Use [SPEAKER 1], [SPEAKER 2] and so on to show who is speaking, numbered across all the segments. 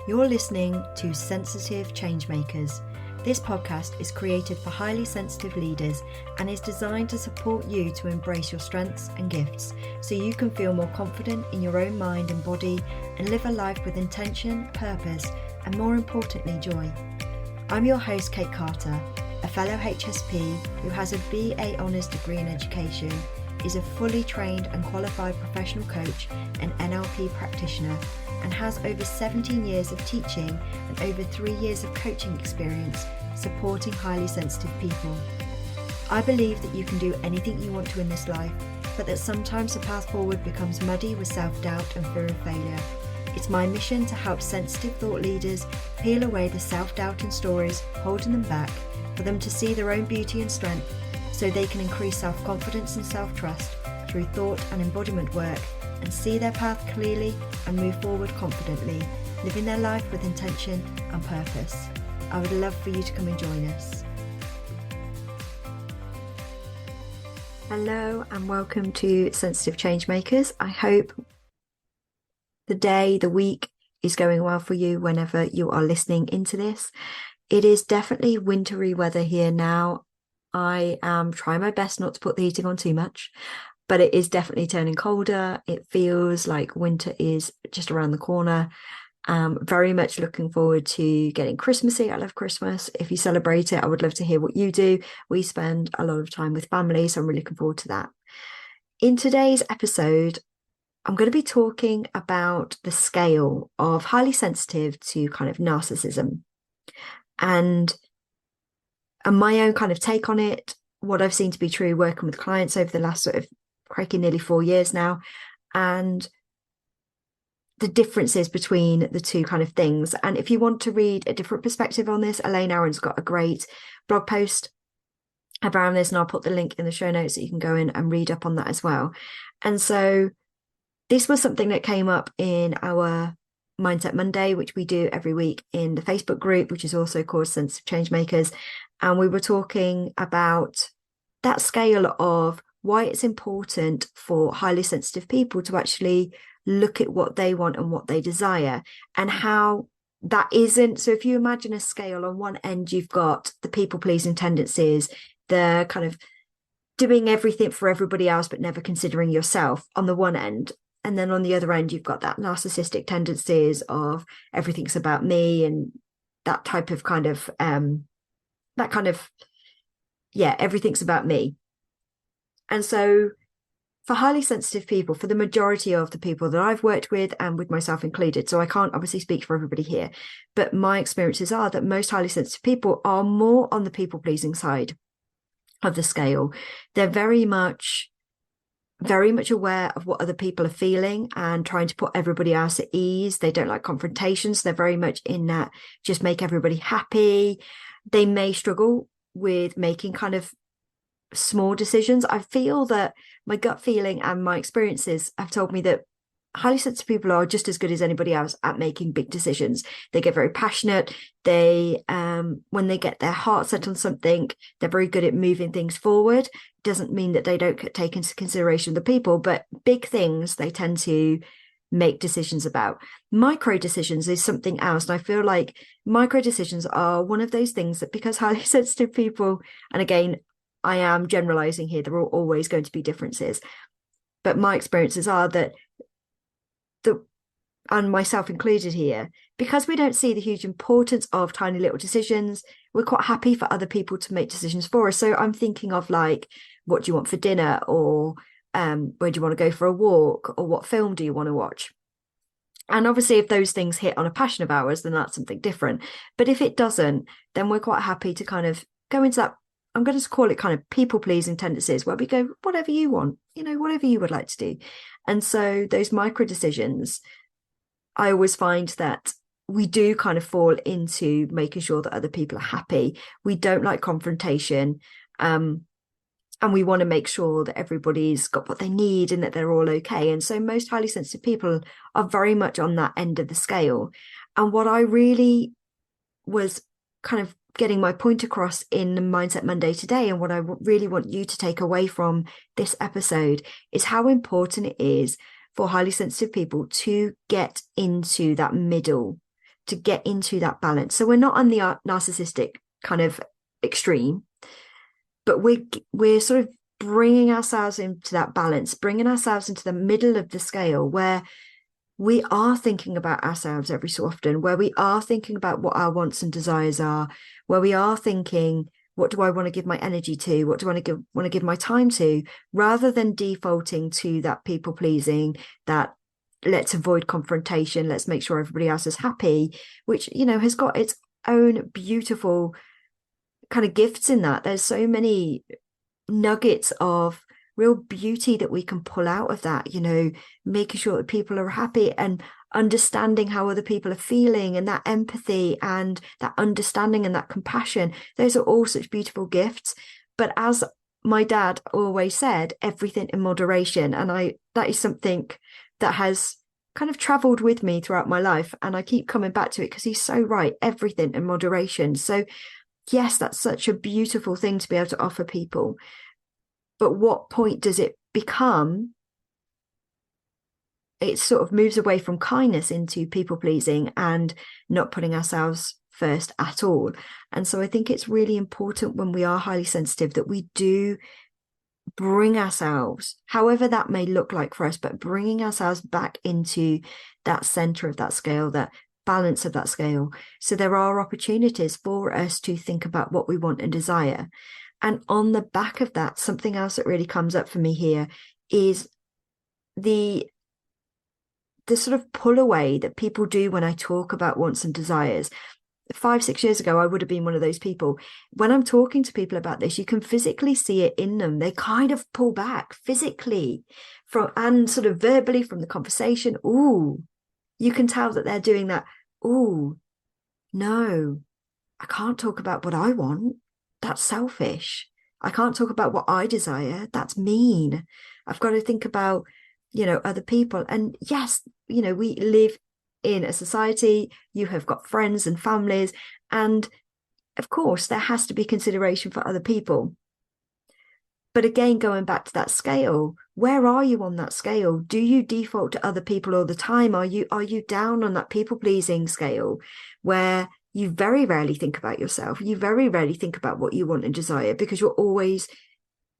[SPEAKER 1] You're listening to Sensitive Changemakers. This podcast is created for highly sensitive leaders and is designed to support you to embrace your strengths and gifts so you can feel more confident in your own mind and body and live a life with intention, purpose, and more importantly, joy. I'm your host, Kate Carter, a fellow HSP who has a BA Honours degree in education, is a fully trained and qualified professional coach and NLP practitioner, and has over 17 years of teaching and over 3 years of coaching experience supporting highly sensitive people. I believe that you can do anything you want to in this life, but that sometimes the path forward becomes muddy with self-doubt and fear of failure. It's my mission to help sensitive thought leaders peel away the self-doubt and stories holding them back, for them to see their own beauty and strength so they can increase self-confidence and self-trust through thought and embodiment work, and see their path clearly and move forward confidently, living their life with intention and purpose. I would love for you to come and join us. Hello and welcome to Sensitive Changemakers. I hope the day, the week is going well for you whenever you are listening into this. It is definitely wintry weather here now. I am trying my best not to put the heating on too much, but it is definitely turning colder. It feels like winter is just around the corner. Very much looking forward to getting Christmassy. I love Christmas. If you celebrate it, I would love to hear what you do. We spend a lot of time with family, so I'm really looking forward to that. In today's episode, I'm going to be talking about the scale of highly sensitive to kind of narcissism and my own kind of take on it, what I've seen to be true working with clients over the last sort of nearly 4 years now, and the differences between the two kind of things. And if you want to read a different perspective on this, Elaine Aaron's got a great blog post around this, and I'll put the link in the show notes that you can go in and read up on that as well. And so this was something that came up in our Mindset Monday, which we do every week in the Facebook group, which is also called Sensitive Changemakers. And we were talking about that scale of why it's important for highly sensitive people to actually look at what they want and what they desire, and how that isn't. So if you imagine a scale, on one end, you've got the people-pleasing tendencies, the kind of doing everything for everybody else, but never considering yourself on the one end. And then on the other end, you've got that narcissistic tendencies of everything's about me, and that type of kind of, everything's about me. And so for highly sensitive people, for the majority of the people that I've worked with, and with myself included, so I can't obviously speak for everybody here, but my experiences are that most highly sensitive people are more on the people-pleasing side of the scale. They're very much aware of what other people are feeling and trying to put everybody else at ease. They don't like confrontations. They're very much in that just make everybody happy. They may struggle with making kind of small decisions. I feel that my gut feeling and my experiences have told me that highly sensitive people are just as good as anybody else at making big decisions. They get very passionate. They, when they get their heart set on something, they're very good at moving things forward. Doesn't mean that they don't take into consideration the people, but big things they tend to make decisions about. Micro decisions is something else. And I feel like micro decisions are one of those things that, because highly sensitive people, and again, I am generalizing here, there are always going to be differences, but my experiences are that and myself included here, because we don't see the huge importance of tiny little decisions, we're quite happy for other people to make decisions for us. So I'm thinking of like, what do you want for dinner? Or where do you want to go for a walk? Or what film do you want to watch? And obviously, if those things hit on a passion of ours, then that's something different. But if it doesn't, then we're quite happy to kind of go into that, I'm going to call it kind of people-pleasing tendencies, where we go, whatever you want, whatever you would like to do. And so those micro decisions, I always find that we do kind of fall into making sure that other people are happy. We don't like confrontation. And we want to make sure that everybody's got what they need and that they're all okay. And so most highly sensitive people are very much on that end of the scale. And what I really was kind of getting my point across in Mindset Monday today, and what I really want you to take away from this episode, is how important it is for highly sensitive people to get into that middle to get into that balance. So we're not on the narcissistic kind of extreme, but we're sort of bringing ourselves into that balance, bringing ourselves into the middle of the scale where we are thinking about ourselves every so often, where we are thinking about what our wants and desires are, where we are thinking, what do I want to give my energy to? What do I want to give my time to? Rather than defaulting to that people pleasing, that let's avoid confrontation, let's make sure everybody else is happy, which, has got its own beautiful kind of gifts in that. There's so many nuggets of real beauty that we can pull out of that, making sure that people are happy and understanding how other people are feeling, and that empathy and that understanding and that compassion. Those are all such beautiful gifts. But as my dad always said, everything in moderation. And that is something that has kind of traveled with me throughout my life. And I keep coming back to it because he's so right, everything in moderation. So yes, that's such a beautiful thing to be able to offer people. But what point does it become? It sort of moves away from kindness into people pleasing and not putting ourselves first at all. And so I think it's really important when we are highly sensitive that we do bring ourselves, however that may look like for us, but bringing ourselves back into that center of that scale, that balance of that scale. So there are opportunities for us to think about what we want and desire. And on the back of that, something else that really comes up for me here is the sort of pull away that people do when I talk about wants and desires. 5-6 years ago, I would have been one of those people. When I'm talking to people about this, you can physically see it in them. They kind of pull back physically and sort of verbally from the conversation. Ooh, you can tell that they're doing that. Ooh, no, I can't talk about what I want. That's selfish. I can't talk about what I desire. That's mean. I've got to think about, other people. And yes, we live in a society. You have got friends and families. And of course, there has to be consideration for other people. But again, going back to that scale, where are you on that scale? Do you default to other people all the time? Are you down on that people-pleasing scale where you very rarely think about yourself? You very rarely think about what you want and desire because you're always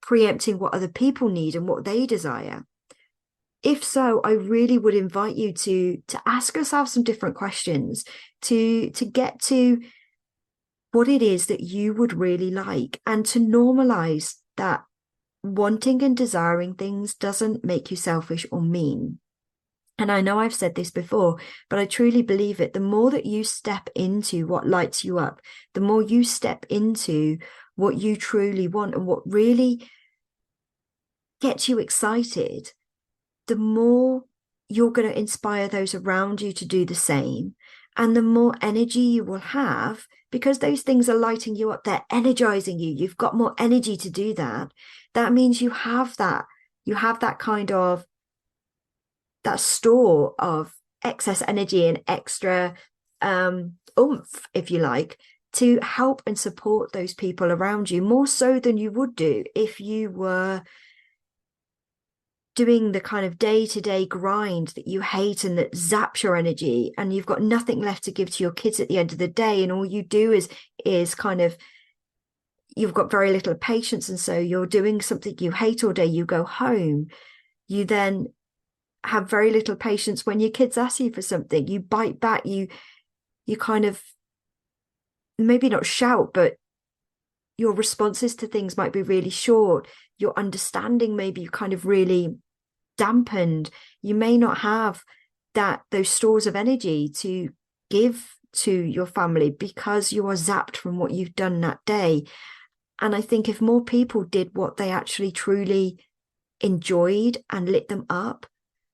[SPEAKER 1] preempting what other people need and what they desire. If so, I really would invite you to ask yourself some different questions, to get to what it is that you would really like, and to normalize that wanting and desiring things doesn't make you selfish or mean. And I know I've said this before, but I truly believe it. The more that you step into what lights you up, the more you step into what you truly want and what really gets you excited, the more you're going to inspire those around you to do the same. And the more energy you will have, because those things are lighting you up, they're energizing you. You've got more energy to do that. That means you have that kind of, that store of excess energy and extra oomph, if you like, to help and support those people around you, more so than you would do if you were doing the kind of day-to-day grind that you hate and that zaps your energy, and you've got nothing left to give to your kids at the end of the day, and all you do is kind of, you've got very little patience, and so you're doing something you hate all day. You go home, you then have very little patience when your kids ask you for something. You bite back, you kind of maybe not shout, but your responses to things might be really short. Your understanding maybe kind of really dampened. You may not have those stores of energy to give to your family because you are zapped from what you've done that day. And I think if more people did what they actually truly enjoyed and lit them up,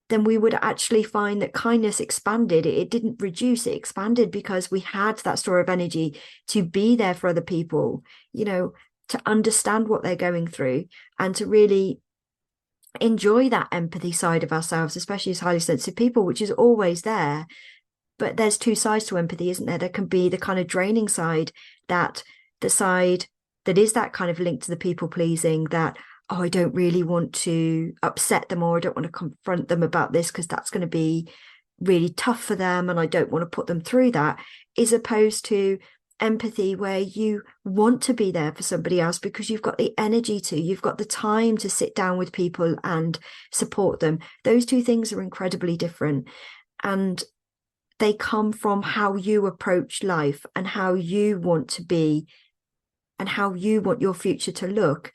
[SPEAKER 1] then we would actually find that kindness expanded. It didn't reduce, it expanded, because we had that store of energy to be there for other people, to understand what they're going through and to really enjoy that empathy side of ourselves, especially as highly sensitive people, which is always there. But there's two sides to empathy, isn't there? There can be the kind of draining side, that the side that is that kind of link to the people pleasing, that, oh, I don't really want to upset them, or I don't want to confront them about this because that's going to be really tough for them and I don't want to put them through that, as opposed to empathy where you want to be there for somebody else because you've got the energy to, you've got the time to sit down with people and support them. Those two things are incredibly different, and they come from how you approach life and how you want to be and how you want your future to look.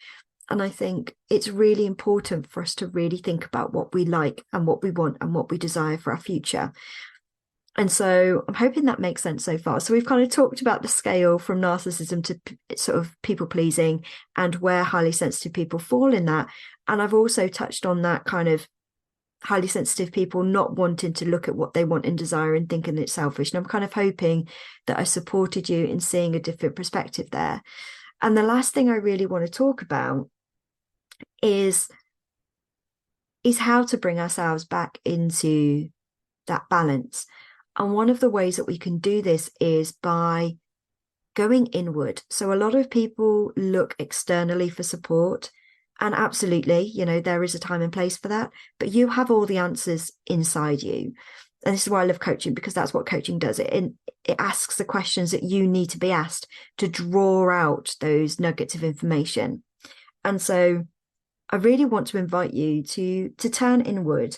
[SPEAKER 1] And I think it's really important for us to really think about what we like and what we want and what we desire for our future. And so I'm hoping that makes sense so far. So we've kind of talked about the scale from narcissism to sort of people pleasing and where highly sensitive people fall in that. And I've also touched on that kind of highly sensitive people not wanting to look at what they want and desire and thinking it's selfish. And I'm kind of hoping that I supported you in seeing a different perspective there. And the last thing I really want to talk about is how to bring ourselves back into that balance. And one of the ways that we can do this is by going inward. So a lot of people look externally for support, and absolutely, you know, there is a time and place for that, but you have all the answers inside you. And this is why I love coaching, because that's what coaching does. It asks the questions that you need to be asked to draw out those nuggets of information. And so I really want to invite you to turn inward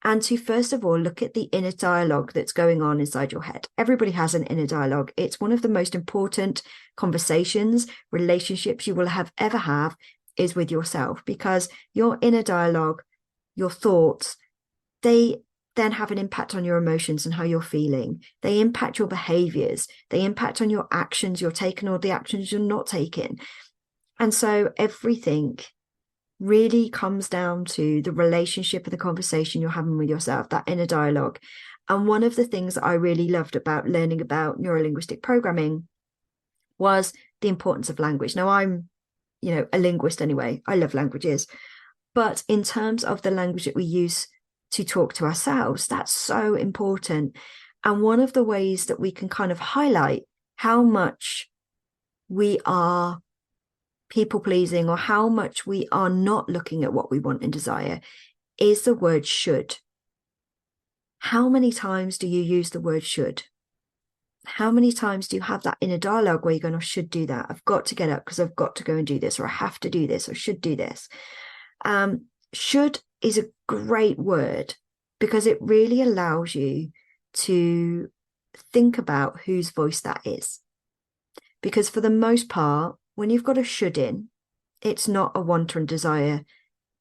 [SPEAKER 1] and to, first of all, look at the inner dialogue that's going on inside your head. Everybody has an inner dialogue. It's one of the most important conversations, relationships you will ever have is with yourself, because your inner dialogue, your thoughts, they then have an impact on your emotions and how you're feeling. They impact your behaviors. They impact on your actions you're taking or the actions you're not taking. And so everything really comes down to the relationship and the conversation you're having with yourself, that inner dialogue. And one of the things that I really loved about learning about neurolinguistic programming was the importance of language. Now, I'm, you know, a linguist anyway. I love languages. But in terms of the language that we use to talk to ourselves, that's so important. And one of the ways that we can kind of highlight how much we are people pleasing or how much we are not looking at what we want and desire is the word should. How many times do you use the word should? How many times do you have that inner dialogue where you're going, I should do that. I've got to get up because I've got to go and do this, or I have to do this, or should do this. Should is a great word because it really allows you to think about whose voice that is. Because for the most part, when you've got a should in, it's not a want and desire.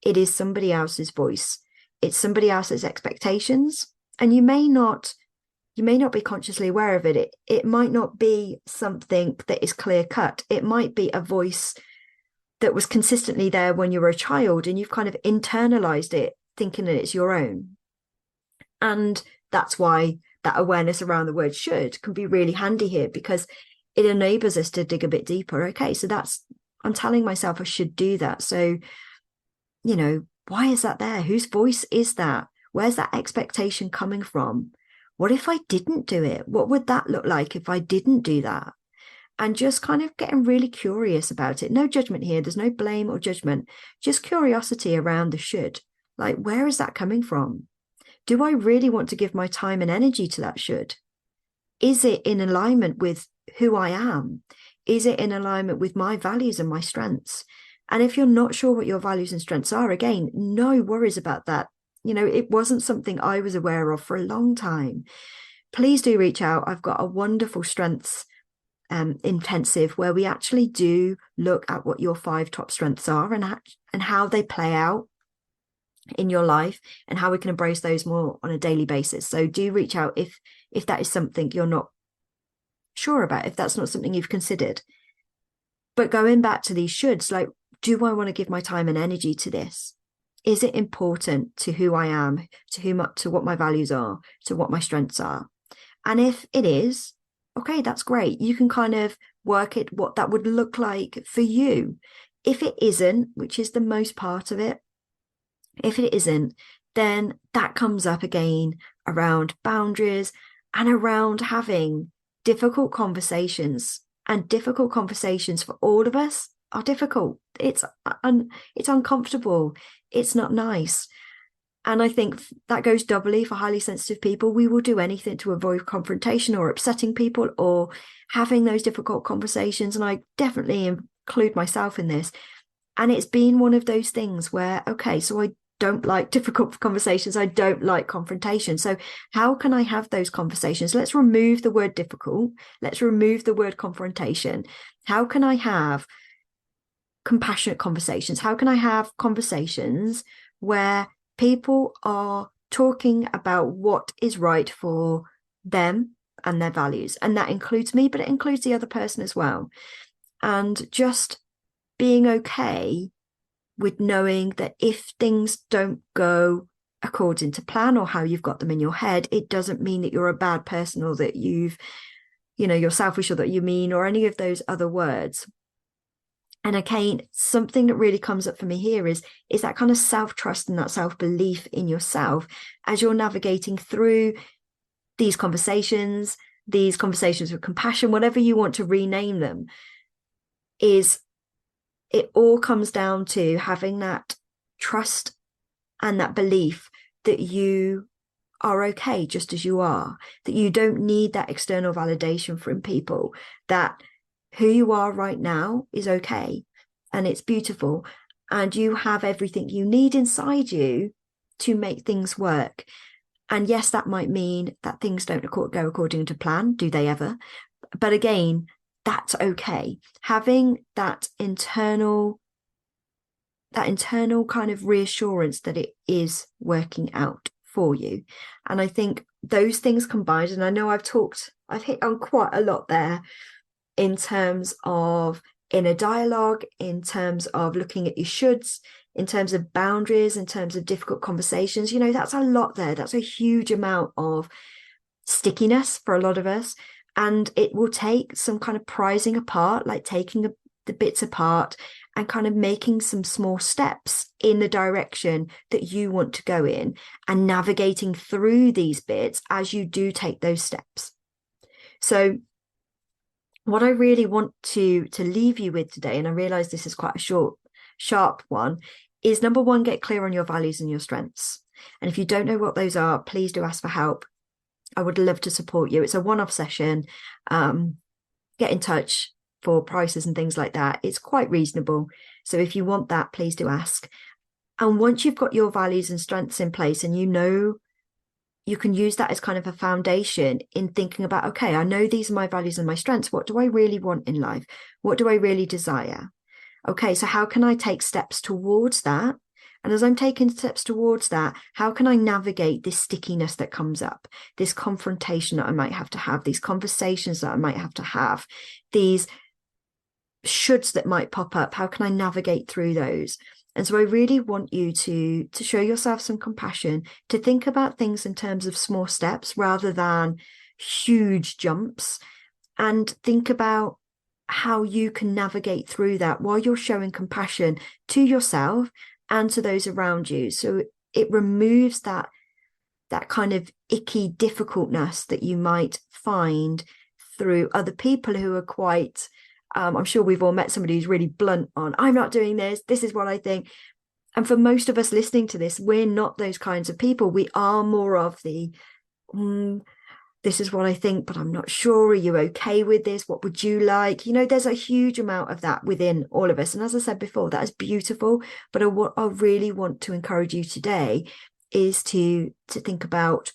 [SPEAKER 1] It is somebody else's voice. It's somebody else's expectations. And you may not be consciously aware of it. It might not be something that is clear cut. It might be a voice that was consistently there when you were a child and you've kind of internalized it, thinking that it's your own. And that's why that awareness around the word should can be really handy here, because it enables us to dig a bit deeper. Okay, so I'm telling myself I should do that. So, you know, why is that there? Whose voice is that? Where's that expectation coming from? What if I didn't do it? What would that look like if I didn't do that? And just kind of getting really curious about it. No judgment here. There's no blame or judgment. Just curiosity around the should. Like, where is that coming from? Do I really want to give my time and energy to that should? Is it in alignment with who I am? Is it in alignment with my values and my strengths? And if you're not sure what your values and strengths are, again, no worries about that. You know, it wasn't something I was aware of for a long time. Please do reach out. I've got a wonderful strengths intensive where we actually do look at what your 5 top strengths are and how they play out in your life and how we can embrace those more on a daily basis. So do reach out if that is something you're not sure about, if that's not something you've considered. But going back to these shoulds, like, do I want to give my time and energy to this? Is it important to who I am, to what my values are, to what my strengths are? And if it is, okay, that's great. You can kind of work it, what that would look like for you. If it isn't, which is the most part of it, if it isn't, then that comes up again around boundaries and around having difficult conversations. And difficult conversations for all of us are difficult. It's uncomfortable. It's not nice. And I think that goes doubly for highly sensitive people. We will do anything to avoid confrontation or upsetting people or having those difficult conversations. And I definitely include myself in this. And it's been one of those things where, okay, so I don't like difficult conversations. I don't like confrontation. So how can I have those conversations? Let's remove the word difficult. Let's remove the word confrontation. How can I have compassionate conversations? How can I have conversations where people are talking about what is right for them and their values? And that includes me, but it includes the other person as well. And just being okay with knowing that if things don't go according to plan or how you've got them in your head, it doesn't mean that you're a bad person or that you're selfish or that you're mean or any of those other words. And again, something that really comes up for me here is that kind of self-trust and that self-belief in yourself as you're navigating through these conversations with compassion, whatever you want to rename them, is it all comes down to having that trust and that belief that you are okay just as you are, that you don't need that external validation from people, that who you are right now is okay and it's beautiful, and you have everything you need inside you to make things work. And yes, that might mean that things don't go according to plan. Do they ever? But again, that's okay. Having that internal kind of reassurance that it is working out for you. And I think those things combined, and I know I've hit on quite a lot there in terms of inner dialogue, in terms of looking at your shoulds, in terms of boundaries, in terms of difficult conversations. That's a lot there. That's a huge amount of stickiness for a lot of us. And it will take some kind of prizing apart, like taking the bits apart and kind of making some small steps in the direction that you want to go in and navigating through these bits as you do take those steps. So what I really want to leave you with today, and I realize this is quite a short, sharp one, is number one, get clear on your values and your strengths. And if you don't know what those are, please do ask for help. I would love to support you. It's a one-off session. Get in touch for prices and things like that. It's quite reasonable. So if you want that, please do ask. And once you've got your values and strengths in place and you can use that as kind of a foundation in thinking about, okay, I know these are my values and my strengths. What do I really want in life? What do I really desire? Okay, so how can I take steps towards that? And as I'm taking steps towards that, how can I navigate this stickiness that comes up, this confrontation that I might have to have, these conversations that I might have to have, these shoulds that might pop up? How can I navigate through those? And so I really want you to show yourself some compassion, to think about things in terms of small steps rather than huge jumps, and think about how you can navigate through that while you're showing compassion to yourself and to those around you. So it removes that kind of icky difficultness that you might find through other people who are quite, I'm sure we've all met somebody who's really blunt on, I'm not doing this is what I think. And for most of us listening to this, we're not those kinds of people. We are more of the, this is what I think, but I'm not sure. Are you okay with this? What would you like? There's a huge amount of that within all of us. And as I said before, that is beautiful. But what I really want to encourage you today is to think about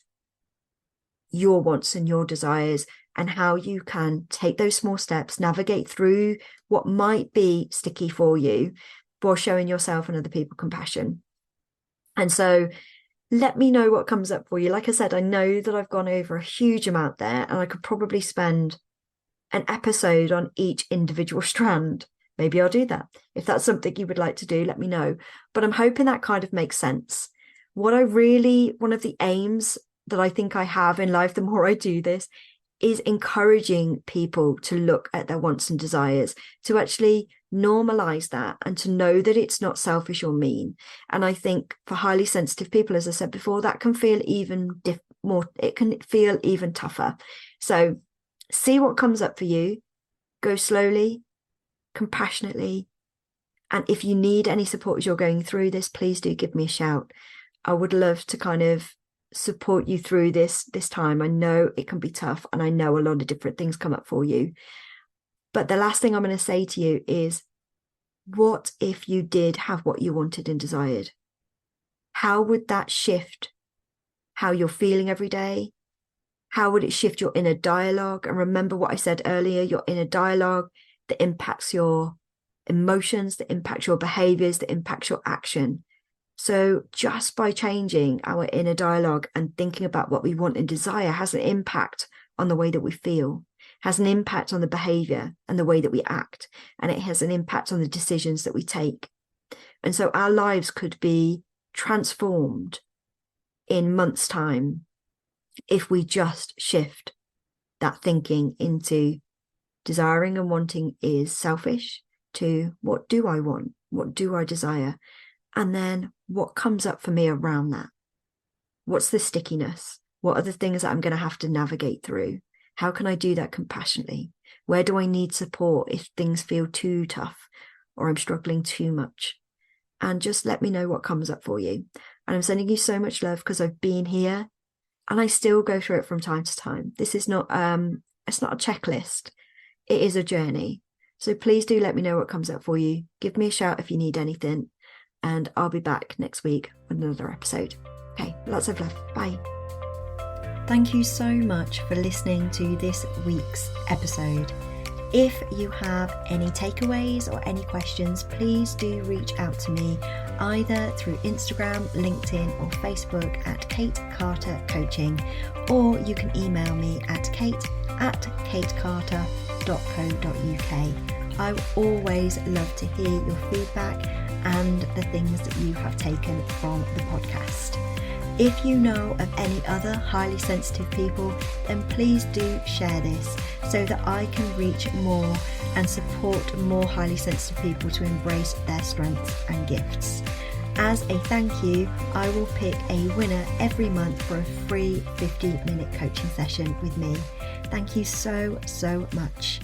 [SPEAKER 1] your wants and your desires and how you can take those small steps, navigate through what might be sticky for you while showing yourself and other people compassion. And so let me know what comes up for you. Like I said, I know that I've gone over a huge amount there, and I could probably spend an episode on each individual strand. Maybe I'll do that. If that's something you would like to do, let me know. But I'm hoping that kind of makes sense. One of the aims that I think I have in life, the more I do this, is encouraging people to look at their wants and desires, to actually normalize that and to know that it's not selfish or mean. And I think for highly sensitive people, as I said before, that can feel even it can feel even tougher. So see what comes up for you, go slowly, compassionately. And if you need any support as you're going through this, please do give me a shout. I would love to kind of support you through this time. I know it can be tough, and I know a lot of different things come up for you. But the last thing I'm going to say to you is, what if you did have what you wanted and desired? How would that shift how you're feeling every day? How would it shift your inner dialogue? And remember what I said earlier, your inner dialogue that impacts your emotions, that impacts your behaviors, that impacts your action. So just by changing our inner dialogue and thinking about what we want and desire has an impact on the way that we feel, has an impact on the behavior and the way that we act, and it has an impact on the decisions that we take. And so our lives could be transformed in months' time if we just shift that thinking into desiring and wanting is selfish to what do I want? What do I desire? And then what comes up for me around that? What's the stickiness? What are the things that I'm going to have to navigate through? How can I do that compassionately? Where do I need support if things feel too tough or I'm struggling too much? And just let me know what comes up for you. And I'm sending you so much love because I've been here and I still go through it from time to time. This is not, it's not a checklist. It is a journey. So please do let me know what comes up for you. Give me a shout if you need anything. And I'll be back next week with another episode. Okay, lots of love. Bye. Thank you so much for listening to this week's episode. If you have any takeaways or any questions, please do reach out to me either through Instagram, LinkedIn or Facebook at Kate Carter Coaching, or you can email me at kate@katecarter.co.uk. I always love to hear your feedback and the things that you have taken from the podcast. If you know of any other highly sensitive people, then please do share this so that I can reach more and support more highly sensitive people to embrace their strengths and gifts. As a thank you, I will pick a winner every month for a free 50-minute coaching session with me. Thank you so much.